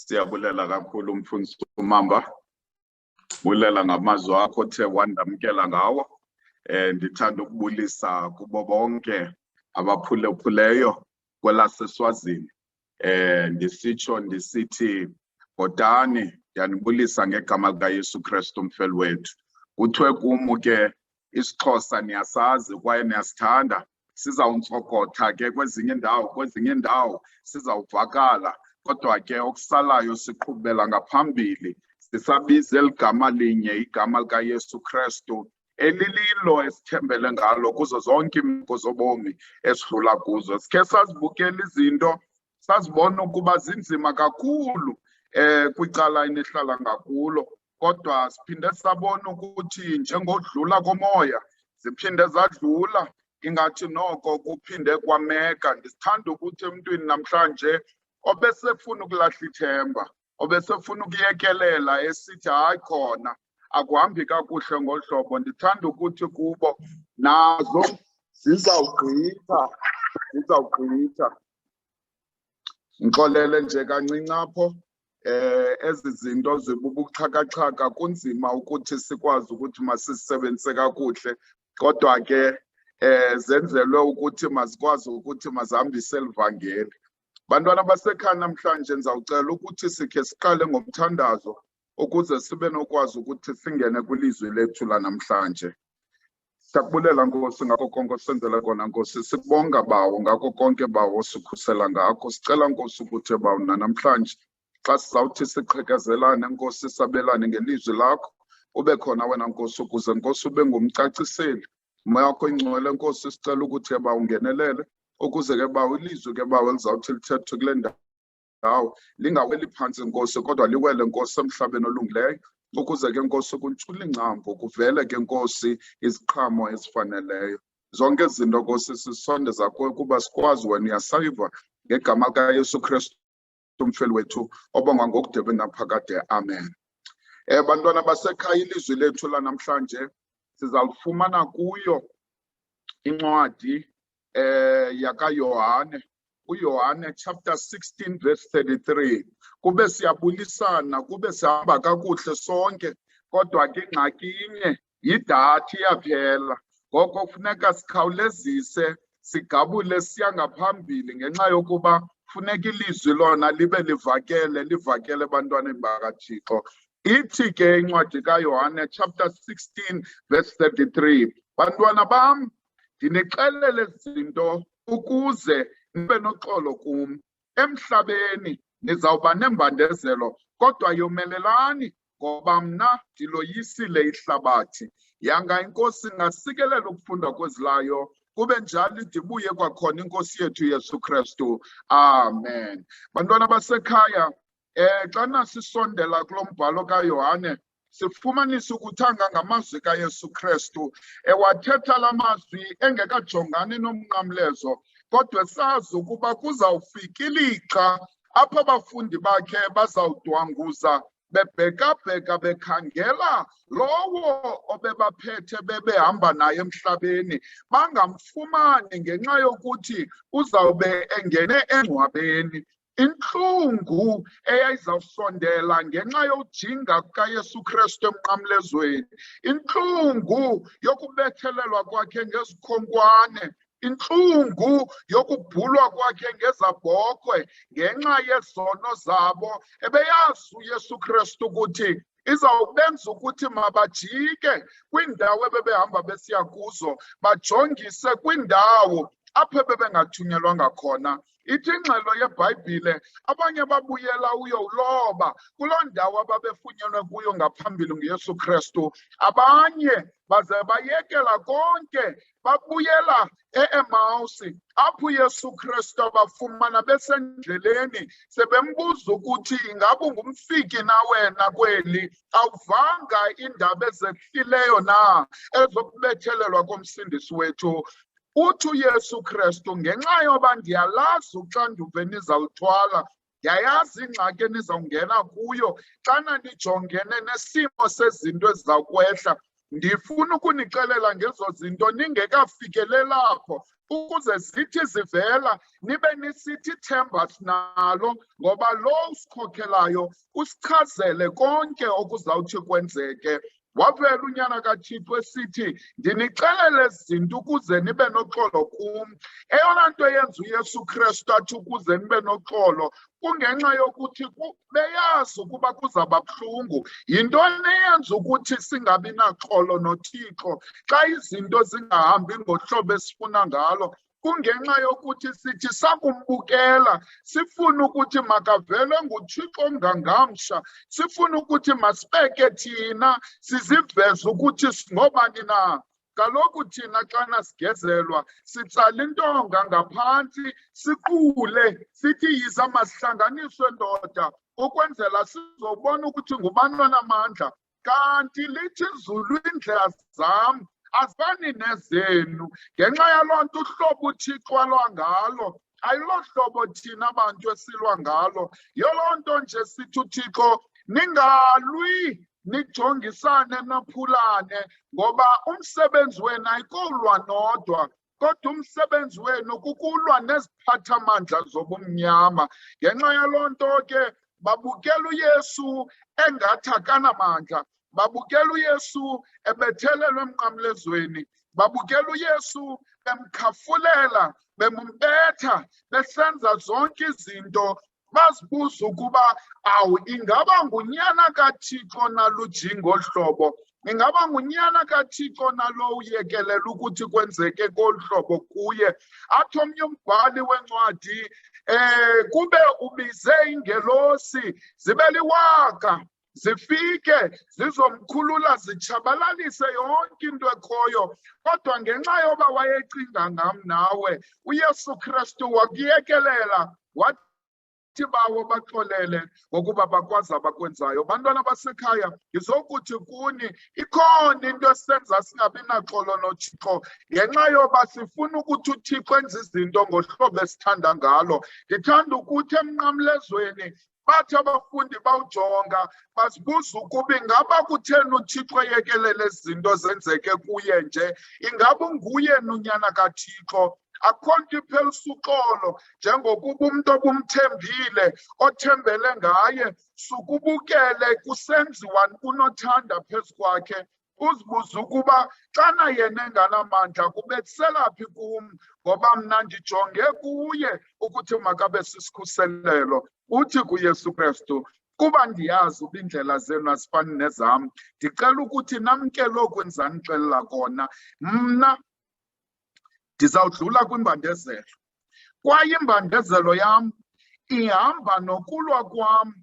Siyabulela kakhulu mfundisi uMamba. Bulela ngamazwi akho the wandamkela ngawo. Ndithanda ukubulisa kubo bonke abaphulophuleyo kwelaseSwazini. Ndisitsho ndisithi bhotani, ndiyanibulisa ngegama likaYesu Kristu umfeli wethu. Kuthiwe kum ke isiXhosa niyasazi kwaye niyasithanda. Sizawuntsokotha ke kwezinye indawo sizawuvakala. Kodwa ke okusalayo siqhubela ngaphambili sisabiza eligama linye, igama likaYesu Kristu, elililo esithembele ngalo kuzo zonke iimeko zobomi esidlula kuzo. Sikhe sazibukela izinto sazibona ukuba zinzima kakhulu kwicala enihlala ngakulo, kodwa siphinde sabona ukuthi njengodlula komoya ziphinde zadlula, ingathi noko kuphinde kwameka. Ndisithanda ukuthi emntwini namhlanje obesefuna ukulahla ithemba, obesefuna ukuyekelela esithi hayi khona akuhambi kakuhle ngolu hlobo, ndithanda ukuthi kubo nazo zizawugqitha. Ngixolele nje kancinci apho, ezi zinto zibubuxhakaxhaka kunzima ukuthi sikwazi ukuthi masisebenzise kakuhle, kodwa ke zenzelwe ukuthi mazikwazi ukuthi mazihambise elivangeli. Bantwana basekhaya namhlanje ndizawucela ukuthi sikhe siqale ngomthandazo ukuze sibe nokwazi ukuthi singene kwilizwi lethu lanamhlanje. Siyakubulela Nkosi ngako konke osenzela kona Nkosi, sikubonga Bawo ngako konke Bawo osikhusela ngako. Sicela Nkosi ukuthi Bawo namhlanje xa sizawuthi siqhekezelane Nkosi, sabelane ngelizwi lakho, ube khona wena Nkosi, ukuze Nkosi ube ngumcaciseli. Umoya wakho ingcwele Nkosi sicela ukuthi Bawo ungenelele, ukuze ke Bawo ilizwi ke Bawo elizawuthi lithethwe kule ndawo lingaweli phantsi Nkosi, kodwa liwele Nkosi emhlabeni olungileyo, ukuze ke Nkosi kuntshula ingcambu, kuvele ke Nkosi iziqhamo ezifaneleyo. Zonke izinto Nkosi sisondeza kuwe kuba sikwazi wena uyasayiva ngegama likaYesu Kristu umfeli wethu obongwa ngokudebe naphakade. Amen. Bantwana basekhaya, ilizwi lethu lanamhlanje sizalifumana kuyo incwadi yakaYohane, uYohane chapter 16 verse 33. Kube siyabulisana, kube sihamba kakuhle sonke, kodwa ke ingxaki inye yidathi iyaphela. Ngoko kufuneka sikhawulezise, sigabule siya ngaphambili ngenxa yokuba funeka ilizwi lona libe livakele bantwaneni bakaThixo. Ithi ke incwadi kaYohane chapter 16 verse 33, bantwana bam, ndinixelele izinto ukuze nibe noxolo kum. Emhlabeni nizawuba nembandezelo, kodwa yomelelani ngoba mna ndiloyisile ihlabathi. Yanga inkosi ngasikelela ukufunda kwezilayo, kube njalo ndibuye kwakhona inkosi yethu Yesu Kristu. Amen. Bantwana basekhaya, xana sisondela kulo mbhalo kaYohane sifumanisa ukuthanga ngamazwi kaYesu Kristu, ewathetha la mazwi engekajongani nomnqamlezo, kodwa sazi ukuba kuzawufika ilixa apho abafundi bakhe bazawudwanguza bebheka bekhangela lowo obebaphethe bebehamba naye emhlabeni, bangamfumani ngenxa yokuthi uzawube engene engcwabeni. Intlungu eyayizawusondela ngenxa yojinga kukaYesu Kristu emnqamlezweni, intlungu yokubethelelwa kwakhe ngezikhonkwane, intlungu yokubhulwa kwakhe ngezabhokhwe ngenxa yezono zabo. Ebeyazi uYesu Kristu ukuthi izawubenza ukuthi mabajike kwiindawo ebebehamba besiya kuzo, bajongise kwiindawo apho bebengathunyelwanga khona. Ithi ingxelo yeBhayibhile abanye babuyela uyowuloba kuloo ndawo ababefunyenwe kuyo ngaphambili nguYesu Kristu, abanye baze bayekela konke babuyela e-Emawusi, apho uYesu Kristu abafumana besendleleni sebembuza ukuthi ingaba ungumfiki na wena kweli, awuvanga iindaba ezehlileyo na ezokubethelelwa komsindisi wethu. Uthi uYesu Kristu, ngenxa yoba ndiyalazi uxanduva enizawuthwala, ndiyayazi ingxaki enizawungena kuyo xana nijongene nesimo sezinto ezizawukwehla, ndifuna ukunixelela ngezo zinto ningekafikelelapho ukuze zithi zivela nibe nisithi ithemba sinalo, ngoba lo usikhokhelayo usichazele konke okuzawuthi kwenzeke. Wavela unyana kaThixo esithi ndinixelele zinto ukuze nibe noxolo kum. Eyona nto yenza uYesu Kristu athi ukuze nibe noxolo kungenxa yokuthi beyazi ukuba kuzaba buhlungu. Yintoni eyenza ukuthi singabi naxolo noThixo xa izinto zingahambi ngohlobo esifuna ngalo? Kungenxa yokuthi sithi sakumbukela sifuna ukuthi makavele nguThixo ongangamsha, sifuna ukuthi masibeke thina siziveze ukuthi singobani na. Kaloku thina xana sigezelwa sitsala intonga ngaphantsi siqule sithi yiza masihlanganiswe ndoda ukwenzela sizobona ukuthi ngubani onamandla. Kanti lithi izulu iindlela zam azifani nezenu. Ngenxa yaloo nto uhlobo uThixo alwa ngalo ayilo hlobo thina abantu esilwa ngalo. Yiloo nto nje sithi uThixo ningalwi nijongisane naphulane, ngoba umsebenzi wenu ayikulwa nodwa kodwa umsebenzi wenu kukulwa neziphathamandla zobumnyama. Ngenxa yaloo nto ke babukela uYesu engathi akanamandla, babukela uYesu ebethelelwe emnqamlezweni, babukela uYesu bemkhafulela, bemumbetha, besenza zonke izinto. Bazibuza ukuba awu ingaba ngunyana kaThixo nalujingo hlobo, ingaba ngunyana kaThixo nalo uyekelela ukuthi kwenzeke kolu hlobo kuye. Athi omnye umbhali wencwadi kube ubize ingelosi zibe liwaka zifike zizomkhulula zitshabalalise yonke into ekhoyo, kodwa ngenxa yoba wayecinga ngam nawe uYesu Kristu wakuyekelela wathi bawo baxolele ngokuba bakwazi abakwenzayo. Bantwana basekhaya, ngizokuthi kuni ikhona into esenza singabi naxolo noThixo ngenxa yoba sifuna ukuthi uThixo enze izinto ngohlobo esithanda ngalo. Ndithanda ukuthi emnqamlezweni bathi abafundi bawujonga bazibuza ukuba ingaba kutheni uThixo eyekelele izinto zenzeke kuye nje? Ingaba nguye unyana kaThixo? Akho nto iphelisa uxolo njengokuba umntu obumthembile othembele ngaye sukubukele kusenziwa kunothanda phezu kwakhe. Uzibuza ukuba xana yena enganamandla kubethisela phi kum, ngoba mna ndijonge kuye ukuthi makabe sisikhuselelo. Uthi kuYesu Kristu kuba ndiyazi uba iindlela zenu azifani nezam, ndicela ukuthi namkele oku ndizanixelela kona. Mna ndizawudlula kwimbandezelo, kwaye imbandezelo yam ihamba nokulwa kwam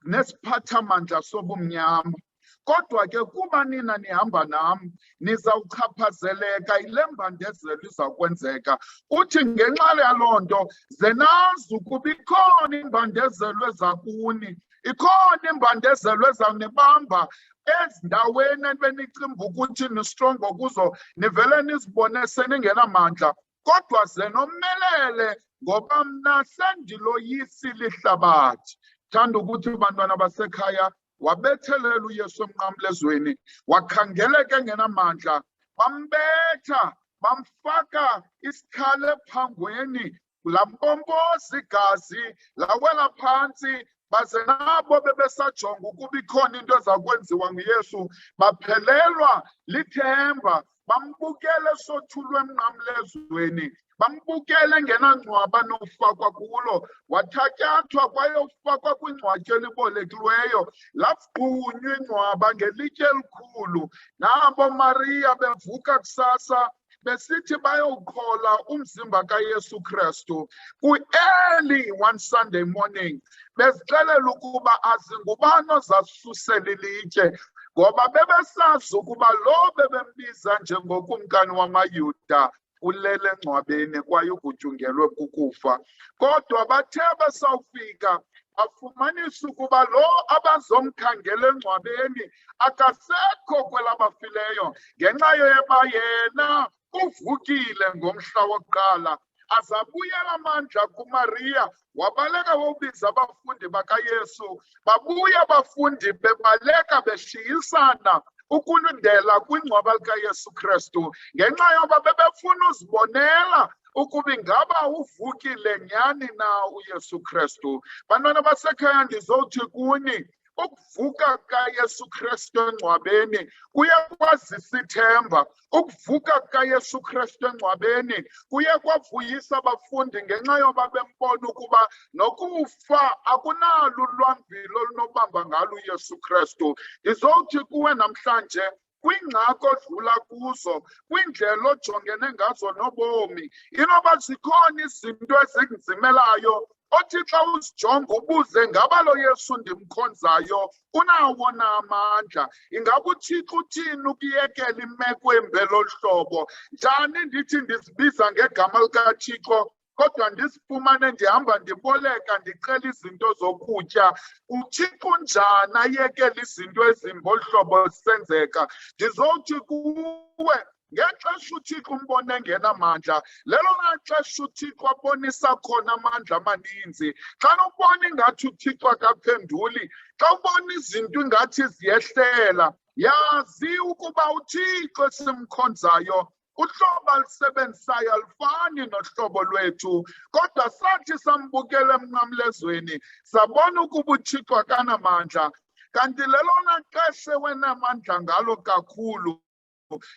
nesiphathamandla sobumnyama. Kodwa ke kuba nina nihamba nam nizawuchaphazeleka yile mbandezelo izawukwenzeka. Uthi ngenxa yaloo nto ze nazi ukuba ikhona imbandezelo eza kuni, ikhona imbandezelo ezawunibamba ezindaweni ebenicimba ukuthi nistrongo kuzo nivele nizibone seningenamandla. Kodwa ze nomelele ngoba mna sendiloyisile ihlabathi. Thanda ukuthi bantwana basekhaya wabethelela uYesu emnqamlezweni, wakhangeleka engenamandla, bambetha, bamfaka isikhala ephangweni, lampompoza igazi lawela phantsi. Baze nabo bebesajonga ukuba ikhona into eza kwenziwa nguYesu baphelelwa lithemba. Bambukele esothulwe emnqamlezweni, bambukele engenangcwaba nofakwa kulo, wathatyathwa kwaye ufakwa kwingcwatyi elibolekileyo, lagqunywa ingcwaba ngelitye elikhulu. Nabo Mariya bevuka kusasa besithi bayowuqhola umzimba kaYesu Kristu ku-early one Sunday morning, bezixelela ukuba azingubani ozasisusela ilitye, ngoba bebesazi ukuba lo bebembiza njengokumkani wamaYuda ulele engcwabeni kwaye ugutyungelwe kukufa. Kodwa bathe besawufika bafumanisa ukuba lo abazomkhangela engcwabeni akasekho kwelabafileyo, ngenxa yoba yena uvukile ngomhla wokuqala. Azabuyela amandla kuMariya, wabaleka wobiza abafundi bakaYesu. Babuya abafundi bebaleka beshiyisana ukulindela kwingcwaba likaYesu Kristu ngenxa yoba bebefuna uzibonela ukuba ingaba uvukile nyani na uYesu Kristu. Bantwana basekhaya, ndizothi kuni ukuvuka kaYesu Kristu engcwabeni kuye kwazisa ithemba. Ukuvuka kaYesu Kristu engcwabeni kuye kwavuyisa abafundi ngenxa yoba bembona ukuba nokufa akunalo ulwambilo olunobamba ngalo uYesu Kristu. Ndizothi kuwe namhlanje, kwingxaki odlula kuzo, kwindlela ojongene ngazo nobomi, inoba zikhona izinto ezinzimelayo, othi xa uzijonga ubuze, ngaba lo Yesu ndimkhonzayo unawo na amandla? Ingaba uThixo uthini ukuyekela imeko embelo hlobo? Njani ndithi ndizibiza ngegama likaThixo kodwa ndisifumane ndihamba ndiboleka ndicela izinto zokutya? uThixo njani ayekela izinto ezimbolu hlobo zisenzeka? Ndizothi kuwe, ngexesha uThixo umbone engenamandla, lelona xesha uThixo abonisa khona amandla amaninzi. Xa ubona ingathi uThixo akaphenduli, xa ubona izinto ingathi ziyehlela, yazi ukuba uThixo esimkhonzayo uhlobo alisebenzisayo alifani nohlobo lwethu. Kodwa sathi sambukela emnqamlezweni sabona ukuba uThixo akanamandla, kanti lelona xesha wenamandla ngalo kakhulu.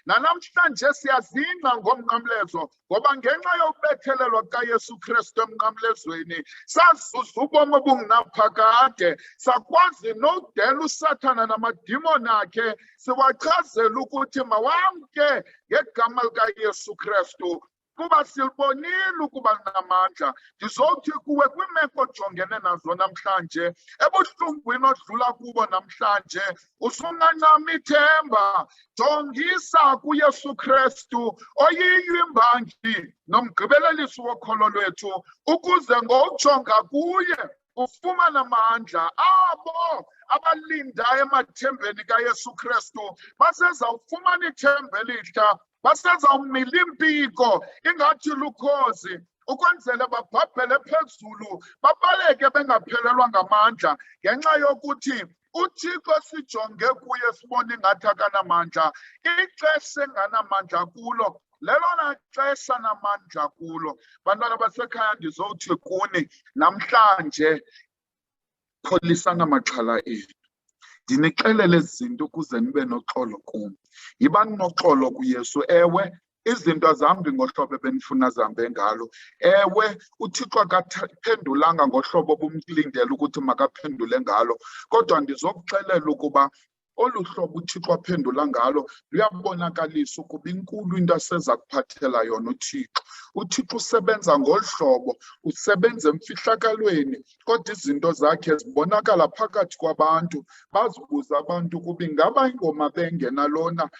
Nanamhlanje siyazingca ngomnqamlezo, ngoba ngenxa yokubethelelwa kaYesu Kristu emnqamlezweni sazuza ubomi obungunaphakade, sakwazi nokudela uSathana namadimoni akhe, siwachazela ukuthi mawamke ngegama likaYesu Kristu kuba silibonile ukuba linamandla. Ndizothi kuwe, kwimeko ojongene nazo namhlanje, ebuhlungwini odlula kubo namhlanje, usungancama ithemba, jongisa kuYesu Kristu oyiyo imbangi nomgqibelelisi wokholo lwethu, ukuze ngokujonga kuye ufumane amandla. Abo abalindayo emathembeni kaYesu Kristu basezawufumana ithemba elihle, basezawumila impiko ingathi lukhozi, ukwenzele babhabhele phezulu, babaleke bengaphelelwa ngamandla ngenxa yokuthi uThixo sijonge kuye sibone ingathi akanamandla. Ixesha enganamandla kulo lelona xesha namandla kulo. Bantwana basekhaya, ndizothi kuni namhlanje, pholisani amaxhala enu. Ndinixelele izinto ukuze nibe noxolo kum. Yibani noxolo kuYesu. Ewe, izinto azihambi ngohlobo ebenifuna zihambe ngalo. Ewe, uThixo akaphendulanga ngohlobo obumlindele ukuthi makaphendule ngalo. Kodwa ndizokuxelela ukuba olu hlobo uThixo aphendula ngalo luyabonakalisa ukuba inkulu into aseza kuphathela yona uThixo. uThixo usebenza ngolu hlobo, usebenza emfihlakalweni, kodwa izinto zakhe zibonakala phakathi kwabantu. Bazibuza abantu ukuba ingaba ingoma bengenalona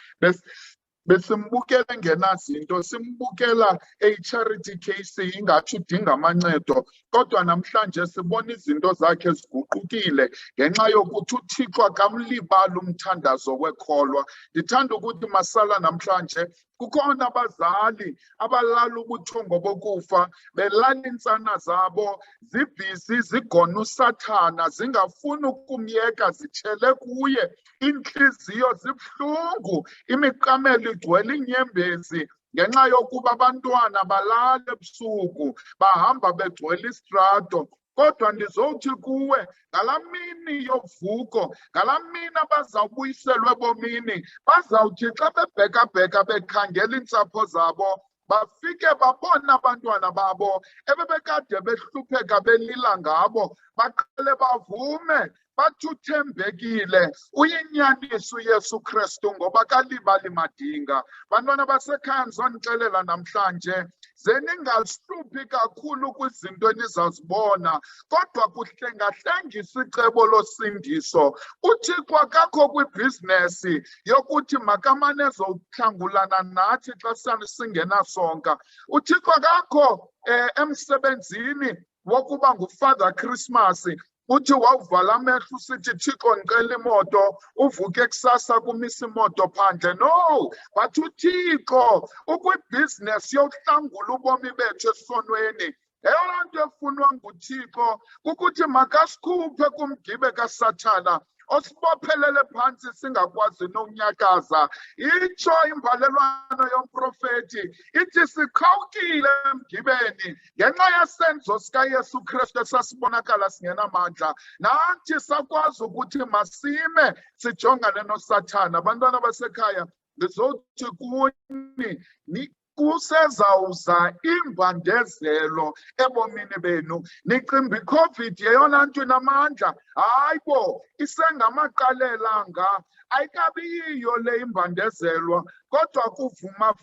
besimbukela engenazinto, simbukela charity case ingathi udinga amancedo, kodwa namhlanje sibona izinto zakhe ziguqukile ngenxa yokuthi uThixo akamlibali umthandazo wekholwa. Ndithanda ukuthi masala namhlanje kukhona abazali abalala ubuthongo bokufa, belala iintsana zabo zibhizi zigona uSathana, zingafuni ukumyeka, zitshele kuye, iintliziyo zibuhlungu, imiqamelo igcwele iinyembezi ngenxa yokuba abantwana balala ebusuku, bahamba begcwele isitrato. Kodwa ndizothi kuwe, ngalaa mini yovuko, ngalaa mini abazawubuyiselwa ebomini, bazawuthi xa bebheka-bheka bekhangela iintsapho zabo, bafike babone abantwana babo ebebekade behlupheka belila ngabo, baqale bavume bathi uthembekile, uyinyaniso uYesu Kristu ngoba kalibali madinga. Bantwana basekhaya, ndizonixelela namhlanje, zeningalihluphi kakhulu kwizinto enizazibona, kodwa kuhlengahlengisa icebo losindiso. uThixo akakho kwibhizinesi yokuthi makamane ezokuhlangulana nathi xa singenasonka. uThixo akakho emsebenzini wokuba nguFather Christmas, uthi wawuvala amehlo usithi Thixo ndicela imoto, uvuke kusasa kumisa imoto phandle. No, but uThixo ukwibhizinesi yokuhlangula ubomi bethu esonweni. Eyona nto efunwa nguThixo kukuthi makasikhuphe kumgibe kaSathana osibophelele phansi singakwazi nokunyakaza. Itsho imbalelwano yomprofeti ithi sikhawukile emgibeni ngenxa yesenzo sikaYesu Kristu esasibonakala singenamandla. Nathi sakwazi ukuthi masime sijongane noSathane. Abantwana basekhaya, ndizothi kuni kusezawuza imbandezelo ebomini benu. Nicimba iCovid yeyona nto inamandla? Hayi bo, isengamaqalelanga. Ayikabi yiyo le imbandezelwa, kodwa kuvuma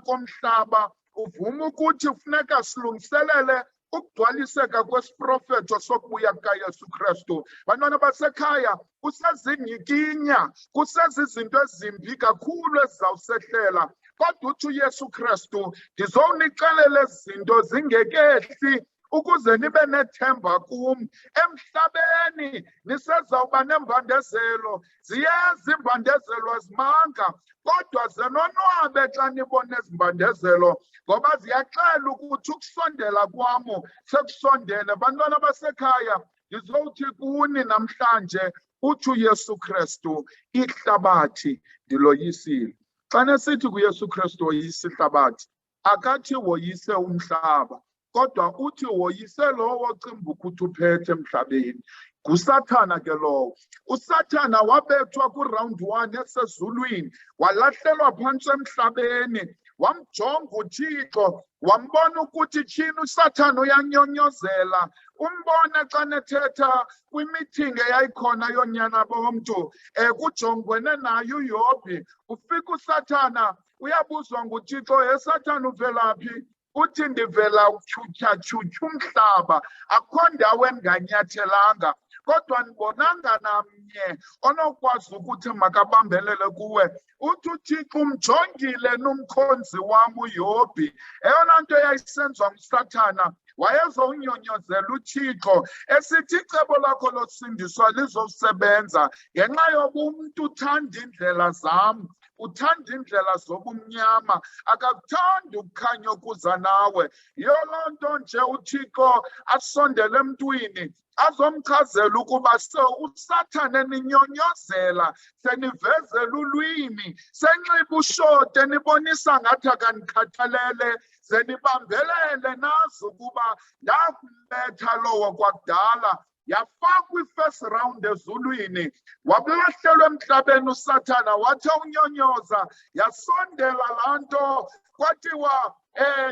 komhlaba, uvuma ukuthi kufuneka silungiselele ukugcwaliseka kwesiprofeto sokubuya kukaYesu Kristu. Bantwana basekhaya, kusezinyikinya, kusezizinto ezimbi kakhulu ezizawusehlela. Kodwa uthi uYesu Kristu, ndizowunixelela izinto zingekehli ukuze nibe nethemba kum. Emhlabeni nisezawuba nembandezelo. Ziyeza imbandezelo zimanga, kodwa zenonwabe xa nibona ezimbandezelo, ngoba ziyaxela ukuthi ukusondela kwam sekusondele. Bantwana basekhaya, ndizowuthi kuni namhlanje, uthi uYesu Kristu, ihlabathi ndiloyisile. Xa nesithi kuYesu Kristu woyisa ihlabathi, akathi woyise umhlaba, kodwa uthi woyise lowo ocimba ukuthi uphethe emhlabeni. NguSathana ke lowo. USathana wabethwa ku-round 1 esezulwini, walahlelwa phantsi emhlabeni. Wamjonga uThixo, wambona ukuthi tyhini uSathana uyanyonyozela. Umbona xa nethetha kwimithingi eyayikhona yonyana bomntu, kujongwene naye uYobhi. Ufika uSathana, uyabuzwa nguThixo, Sathana uvela phi? Uthi ndivela utyhutyha umhlaba, akho ndawo endinganyathelanga. Kodwa ndibonanga namnye onokwazi ukuthi makabambelele kuwe. Uthi uThixo umjongile nomkhonzi wam uYobhi. Eyona nto yayisenziwa nguSathana, wayezowunyonyozela uThixo esithi icebo lakho losindiswa lizosebenza ngenxa yoba umntu uthanda indlela zam, uthanda indlela zobumnyama, akakuthandi ukukhanya okuza nawe. Yiyo loo nto nje uThixo asondele emntwini azomchazela ukuba uSathane eninyonyozela, senivezela ulwimi, senxiba ushote, nibonisa ngathi akanikhathalele, zenibambelele nazi ukuba ndakumbetha lowo kwakudala. Yafakwa i-first round ezulwini, wabulahlelwa emhlabeni uSathana, wathi unyonyoza, yasondela laa nto, kwathiwa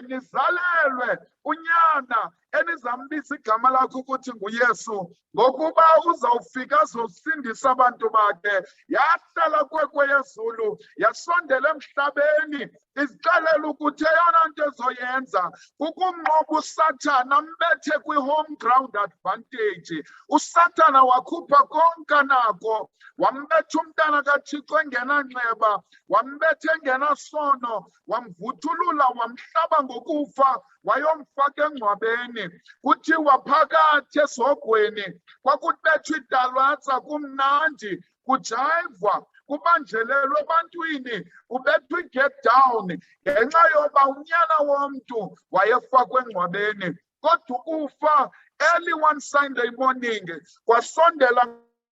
nizalelwe unyana enizambisa igama lakho ukuthi nguYesu, ngokuba uzawufika azosindisa abantu bakhe. Yahlala kweyezulu, yasondela emhlabeni, izixelela ukuthi eyona nto ezoyenza kukumnqoba uSathana, ambethe kwi-home ground advantage. uSathana wakhupha konke anako, wambetha umntana kaThixo engenanxeba, wambetha engenasono, wamvuthulula, wamhlaba ngokufa, wayomfaka engcwabeni. Kuthiwa phakathi esogweni kwakubethwa idalwatsa, kumnandi, kujayivwa, kubanjelelwe ebantwini, kubethwa i-get down ngenxa yoba unyana womntu wayefakwe engcwabeni. Kodwa ukufa, early one Sunday morning, kwasondela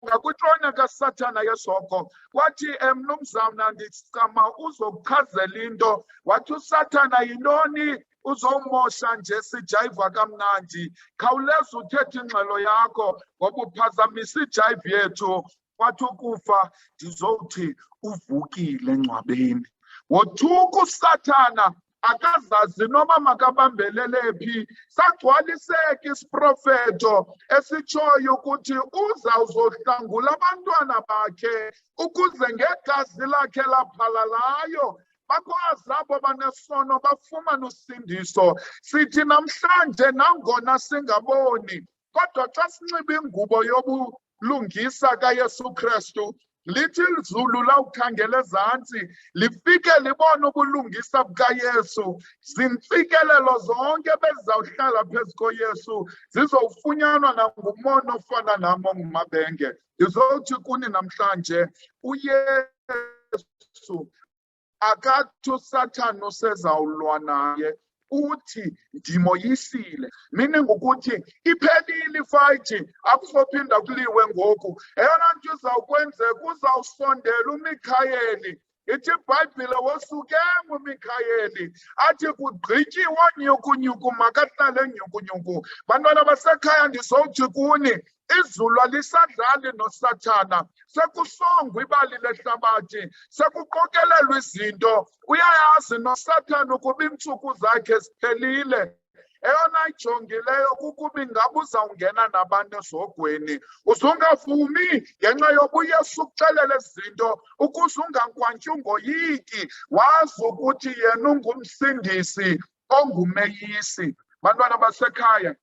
ngakwitrona kaSathana yesoko, wathi mnumzana ndicama uzokuchazela into. Wathi uSathana, yintoni uzomosha nje sijayiva kamnandi? Khawuleza uthethe ingxelo yakho ngoba uphazamisa ijayivi yethu. Wathi ukufa, ndizowuthi uvukile engcwabeni. Wothuka uSathana, akazazi noba makabambelele phi. Sagcwaliseka isiprofeto esitshoyo ukuthi uzawuzohlangula abantwana bakhe ukuze ngegazi lakhe laphalalayo bakwazi abo banesono bafumane usindiso. Sithi namhlanje nangona singaboni, kodwa xa sinxiba ingubo yobulungisa kaYesu Kristu, lithi izulu lawukhangela ezantsi lifike libone ubulungisa bukaYesu. Zintsikelelo zonke bezizawuhlala phezu koYesu zizowufunyanwa nangumono ofana nam onguMabenge. Ndizowuthi kuni namhlanje, uYesu akathi uSathane usezawulwa naye, uthi ndimoyisile, meaning ukuthi iphelile ifight, akusophinda kuliwe ngoku. Eyona nto izawukwenzeka uzawusondela uMikhayeli. Ithi iBhayibhile wosukema uMikhayeli athi kugqityiwe onyukunyuku makahlale nyukunyuku. Bantwana basekhaya ndizowuthi kuni izulu alisadlali noSathana, sekusongwa ibali lehlabathi, sekuqokelelwa izinto. Uyayazi noSathana ukuba iintsuku zakhe ziphelile. Eyona ijongileyo kukuba ingaba uzawungena nabantu ezogweni. Uzungavumi ngenxa yoba uYesu ukuxelela izinto ukuze ungankwantyi ungoyiki, wazi ukuthi yena ungumsindisi ongumeyisi. Bantwana basekhaya,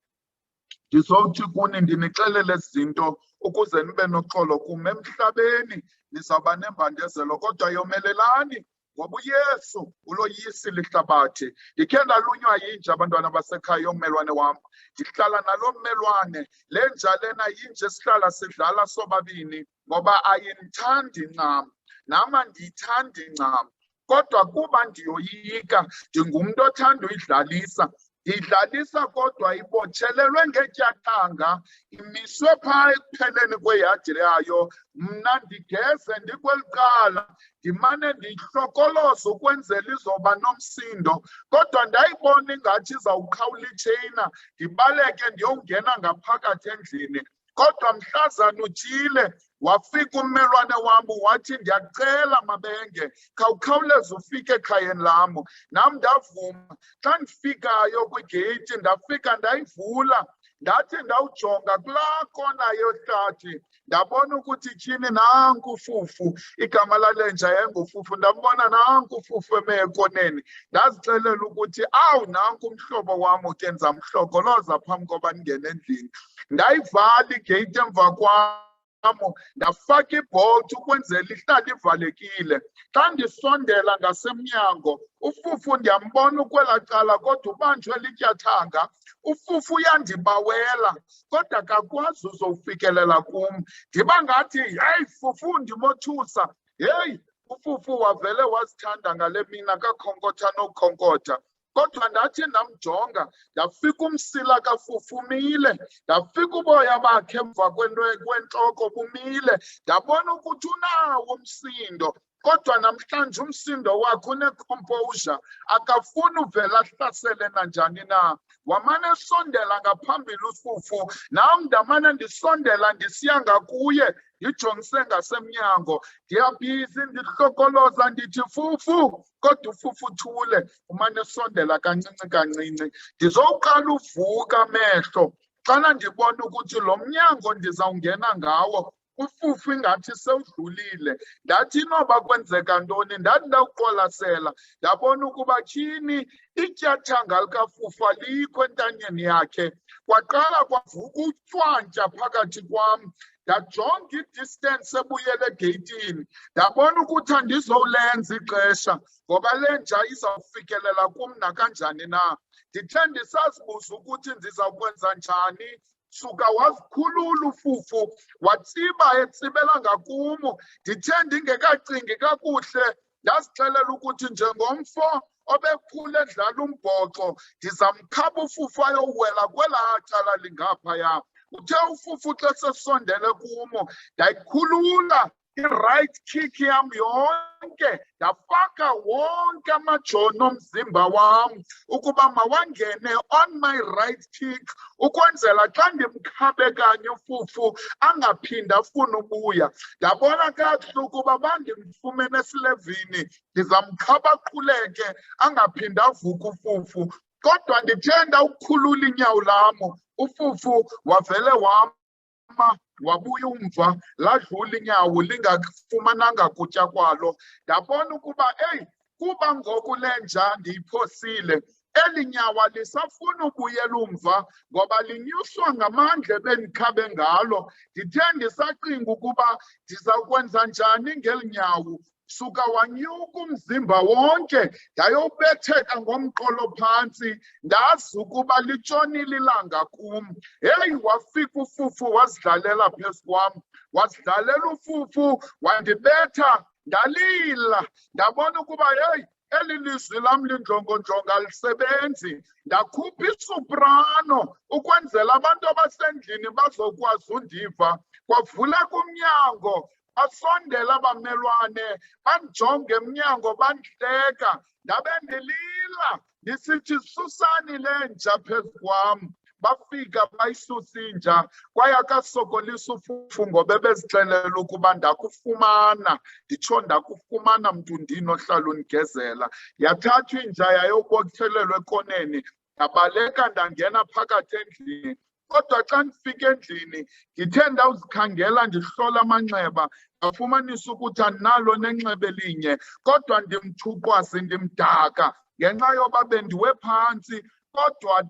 ndizowuthi kuni ndinixelele izinto ukuze nibe noxolo kum. Emhlabeni nizawuba nembandezelo kodwa yomelelani ngoba uYesu uloyisile ihlabathi. Ndikhe ndalunywa yinja abantwana basekhaya yommelwane wam. Ndihlala nalo mmelwane, le nja lena yinja esihlala sidlala sobabini ngoba ayindithandi ncam, nam andiyithandi ncam. Kodwa kuba ndiyoyika, ndingumntu othanda uyidlalisa, ndiyidlalisa kodwa ibotshelelwe ngetyathanga, imiswe phaa ekupheleni kweyadi yayo. Mna ndigeze ndikweli cala, ndimane ndiyihlokoloza ukwenzela izoba nomsindo. Kodwa ndayibona ingathi izawukhawula itsheyina, ndibaleke ndiyowungena ngaphakathi endlini. Kodwa mhlazana uthile wafika ummelwane wam wathi, ndiyacela Mabenge, khawukhawuleze ufike ekhayeni lam. Nam ndavuma. Xa ndifikayo kwigeyithi ndafika ndayivula, ndathi ndawujonga kulaa kona yohlathi ndabona ukuthi tyhini nanku ufufu, igama lale nja yayingufufu, ndambona nanku ufufu eme ekoneni. Ndazixelela ukuthi awu nanku umhlobo wam uke ndizamhlokoloza phambi koba ndingene endlini. Ndayivala igeyithi emva kwam, ndafaka ibholti ukwenzela ihlale ivalekile. Xa ndisondela ngasemnyango, ufufu ndiyambona ukwela cala kodwa ubanjwe lityathanga. Ufufu uyandibawela kodwa akakwazi uzowufikelela kum. Ndiba ngathi, heyi fufu, ndimothusa. Heyi, ufufu wavele wazithanda ngale mina kakhonkotha nokhonkotha. Kodwa ndathi ndamjonga, ndafika umsila kafufu umile, ndafika uboya bakhe emva kwentloko bumile, ndabona ukuthi unawo umsindo. Kodwa namhlanje umsindo wakhe unecomposure, akafuni uvela ahlasele nanjani na. Wamane esondela ngaphambili ufufu, nam ndamane ndisondela ndisiya ngakuye, ndijongise ngasemnyango. Ndiyabhizi ndihlokoloza ndithi, fufu, kodwa ufufu uthule, umane esondela kancinci kancinci. Ndizowuqala uvuka amehlo xana ndibona ukuthi lo mnyango ndizawungena ngawo ufufu ingathi sewudlulile. Ndathi noba kwenzeka ntoni, ndathi ndawuqwalasela ndabona ukuba tyhini ityathanga likafufu alikho entanyeni yakhe. Kwaqala kwavuka ucwantya phakathi kwam. Ndajonga i-distance ebuyele egeyitini, ndabona ukuthi andizowulenza ixesha ngoba le nja izawufikelela kum nakanjani na. Ndithe ndisazibuza ukuthi ndizawukwenza njani, suka wazikhulula ufufu, watsiba etsibela ngakum. Ndithe ndingekacingi kakuhle, ndazixelela ukuthi njengomfo obekhule edlala umbhoxo, ndizamkhaba ufufu ayowela kwelaa cala lingaphaya. Uthe ufufu xa sesondele kumo, ndayikhulula i-right kick yam yonke, ndafaka wonke amajoni omzimba wam ukuba mawangene on my right kick, ukwenzela xa ndimkhabe kanye ufufu angaphinda afune ubuya. Ndabona kakuhle ukuba bandimfumene esilevini, ndizamkhaba aqhuleke angaphinda avuke ufufu. Kodwa ndithe ndawukhulula inyawo lam, ufufu wavele wama, wabuya umva, ladlula inyawo lingafumananga kutya kwalo. Ndabona ukuba eyi, kuba ngoku le nja ndiyiphosile, eli nyawo lisafuna ubuyela umva ngoba linyuswa ngamandla ebendikhabe ngalo. Ndithe ndisacinga ukuba ndizakwenza njani ngeli nyawo, suka wanyuka umzimba wonke, ndayobetheka ngomqolo phantsi, ndazi ukuba litshonile ilanga kum. Heyi, wafika ufufu wazidlalela phezu kwam, wazidlalela ufufu wandibetha, ndalila. Ndabona ukuba heyi, elilizwi lam lindlongonjonga alisebenzi. Ndakhupha isoprano ukwenzela abantu abasendlini bazokwazi undiva. Kwavuleka umnyango, basondela abamelwane, bandijonge emnyango, bandihleka. Ndabe ndilila ndisithi susani le nja phezu kwam. Bafika bayisusa inja, kwaye akasokolisa ufufu ngoba bezixelela ukuba ndakufumana. Nditsho ndakufumana mntundini ohlala undigezela. Yathathwa inja yayobothelelwa ekoneni, ndabaleka ndangena phakathi endlini. Kodwa xa ndifika endlini ndithe ndawuzikhangela ndihlola amanxeba, ndafumanisa ukuthi andinalo nenxeba elinye, kodwa ndimthuqwazi ndimdaka ngenxa yoba bendiwe phantsi. Kodwa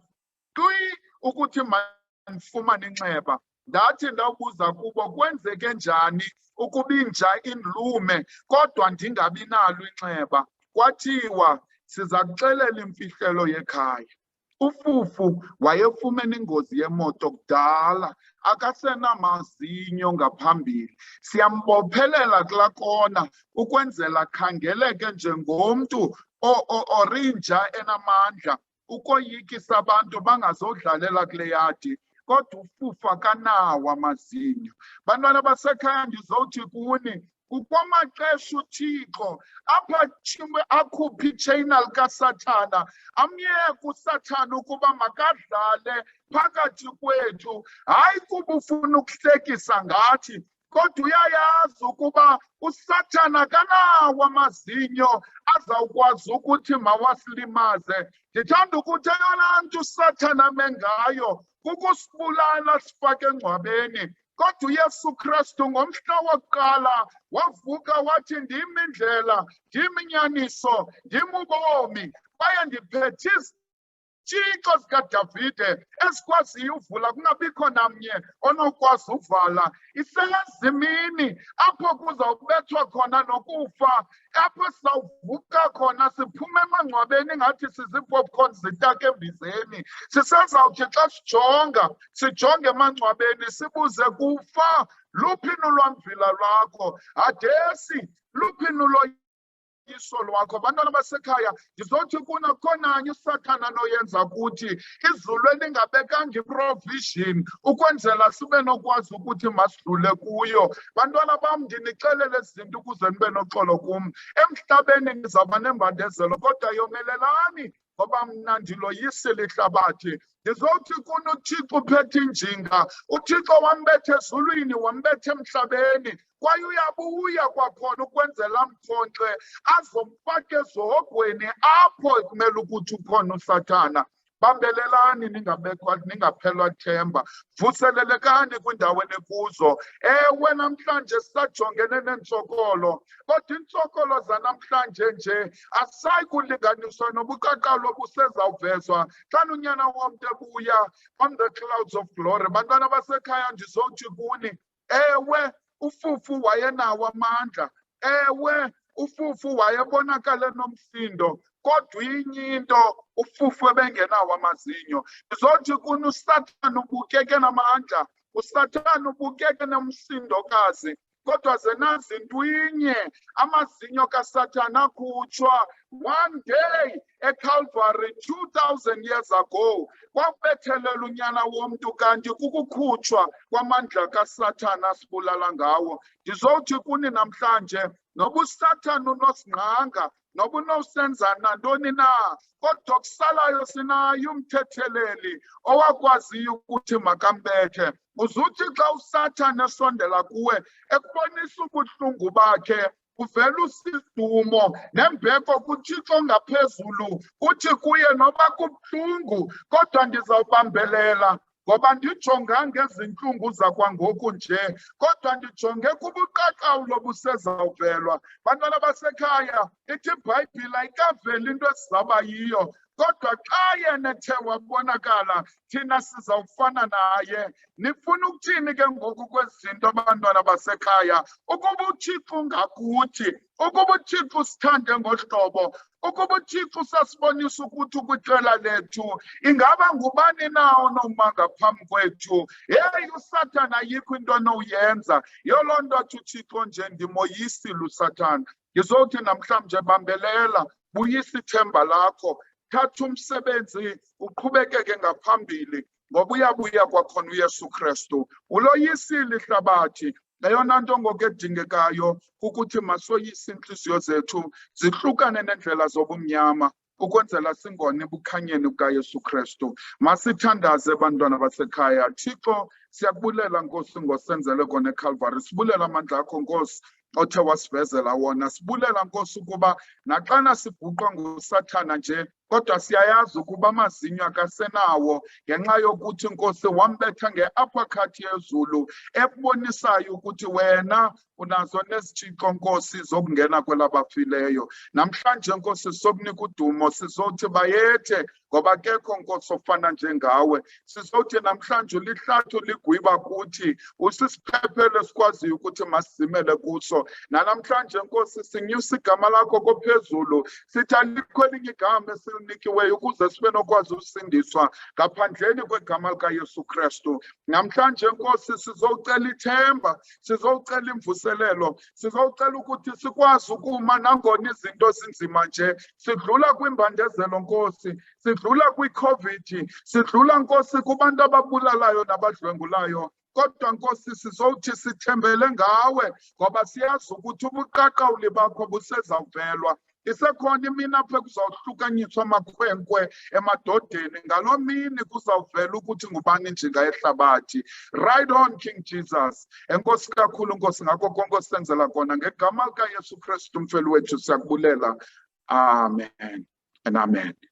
ukuthi mandifumane inxeba, ndathi ndawubuza kubo kwenzeke njani ukuba inja indilume kodwa ndingabi nalo inxeba. Kwathiwa siza kuxelela imfihlelo yekhaya. Ufufu wayefumene ingozi yemoto kudala, akasenamazinyo ngaphambili. Siyambophelela kulaa kona ukwenzela akhangeleke njengomntu orinja enamandla, ukoyikisa abantu bangazodlalela kule yadi. Kodwa ufufu akanawo amazinyo. Bantwana basekhaya, ndizowuthi kuni kukwamaxesha uThixo apha akhuphe itsheyina likaSathana, amyeke uSathana ukuba makadlale phakathi kwethu, hayi kuba ufuna ukuhlekisa ngathi, kodwa uyayazi ukuba uSathana akanawo amazinyo azawukwazi ukuthi mawasilimaze. Ndithanda ukuthi eyona nto uSathana ame ngayo kukusibulala sifake engcwabeni. Kodwa uYesu Kristu ngomhla wokuqala wavuka wathi, ndim indlela, ndim inyaniso, ndim ubomi, kwaye ndiphethe izitshixo zikaDavide ezikwaziyo uvula, kungabikho namnye onokwazi uvala. Isezimini apho kuzawubethwa khona nokufa, apho sizawuvuka khona siphume emangcwabeni ngathi sizii-popcorn zitaka embizeni. Sisezawuthi xa sijonge emangcwabeni sibuze, kufa luphini ulwamvila lwakho? Hadesi luphini uloyiso lwakho? Bantwana basekhaya, ndizothi kuna khonanye uSathana noyenza kuthi izulu elingabekanga iprovision ukwenzela sibe nokwazi ukuthi masidlule kuyo. Bantwana bam, ndinixelele izinto ukuze nibe noxolo kum. Emhlabeni nizawuba nembandezelo, kodwa yomelelani ngoba mna ndiloyisile ihlabathi. Ndizowuthi kuna uThixo uphethe injinga. UThixo wambetha ezulwini, wambetha emhlabeni, kwaye uyabuya kwakhona ukwenzela mkhonxe azomfaka ezihogweni apho kumele ukuthi ukhona uSathana. Bambelelani ningaphelwa themba. Vuselelekani kwindawo enikuzo. Ewe, namhlanje sisajongene neentsokolo, kodwa iintsokolo zanamhlanje nje asayi kulinganiswa nobuqaqalo obusezawuvezwa xa unyana womntu ebuya on the clouds of glory. Bantwana basekhaya, ndizowuthi kuni, ewe ufufu wayenawo amandla, ewe ufufu wayebonakale nomsindo, kodwa inye into ufufu ebengenawo amazinyo. Ndizothi kuni uSathana ubukeke namandla, uSathana ubukeke nomsindokazi, kodwa zenazi into inye, amazinyo kaSathana akhutshwa one day eCalvary 2000 years ago. Kwakubethelela unyana womntu, kanti kukukhutshwa kwamandla kaSathana asibulala ngawo. Ndizowuthi kuni namhlanje, noba uSathana unosingqanga, noba unosenza nantoni na, kodwa kusalayo sinaye umthetheleli owakwaziyo ukuthi makambethe. Uzuthi xa uSathana esondela kuwe ekubonisa ubuhlungu bakhe, uvela usidumo nembeko kuThixo ngaphezulu, uthi kuye, noba kubuhlungu kodwa ndizawubambelela, ngoba ndijonga ngezintlungu zakwangoku nje, kodwa ndijonge kubuqaqawulo busezawuvelwa. Bantwana basekhaya, ithi iBhayibhile ayikaveli into esizawuba yiyo, kodwa xa yena ethe wabonakala thina sizawufana naye. Nifuna ukuthini ke ngoku kwezi zinto, abantwana basekhaya? Ukuba uThixo ungakuthi, ukuba uThixo usithande ngohlobo, ukuba uThixo usasibonisa ukuthi ukwiqela lethu, ingaba ngubani na onoma ngaphambi kwethu? Heyi, uSathana ayikho into onowuyenza. Yoloo nto athi uThixo nje ndimoyisile uSathana. Ndizothi namhlanje bambelela buyisa ithemba lakho, thatha umsebenzi uqhubekeke ngaphambili ngoba uyabuya kwakhona uYesu Kristu. Uloyisile ihlabathi, eyona nto ngoku edingekayo ukuthi masoyise inhliziyo zethu zihlukane nendlela zobumnyama ukwenzela singone ebukhanyeni bukaYesu Kristu. Masithandaze bantwana basekhaya. Thixo, siyakubulela Nkosi ngosenzele kona eCalvary. Sibulela amandla akho Nkosi othe wasivezela wona. Sibulela Nkosi ukuba naxana sibhuqwa nguSathana nje kodwa siyayazi ukuba amazinyo akasenawo ngenxa yokuthi Nkosi wambetha nge-uppercut yezulu ekubonisayo ukuthi wena unazo nezithixo Nkosi zokungena kwelabafileyo. Namhlanje Nkosi sokunika udumo, sizothi bayethe ngoba akekho Nkosi ofana njengawe. Sizothi namhlanje ulihlathu ligwiba kuthi usisiphephele sikwaziyo ukuthi masizimele kuso. Namhlanje Nkosi sinyusa igama lakho kophezulu, sithi alikho elinye igama nikiweyo ukuze sibe nokwazi usindiswa ngaphandleni kwegama likaYesu Kristu. Namhlanje Nkosi sizocela ithemba, sizocela imvuselelo, sizocela ukuthi sikwazi ukuma nangona izinto zinzima nje. Sidlula kwimbandezelo Nkosi, sidlula kwi-COVID, sidlula Nkosi kubantu ababulalayo nabadlwengulayo. Kodwa Nkosi sizothi sithembele ngawe ngoba siyazi ukuthi ubuqaqawuli bakho busezawuvelwa. Isekhona imini apho kuzawuhlukanyiswa amakhwenkwe emadodeni, ngaloo mini kuzawuvela ukuthi ngubani injinga yehlabathi. Right on King Jesus. Enkosi kakhulu Nkosi ngakho konke osenzela kona ngegama likaYesu Kristu umfeli wethu siyakubulela. Amen and amen.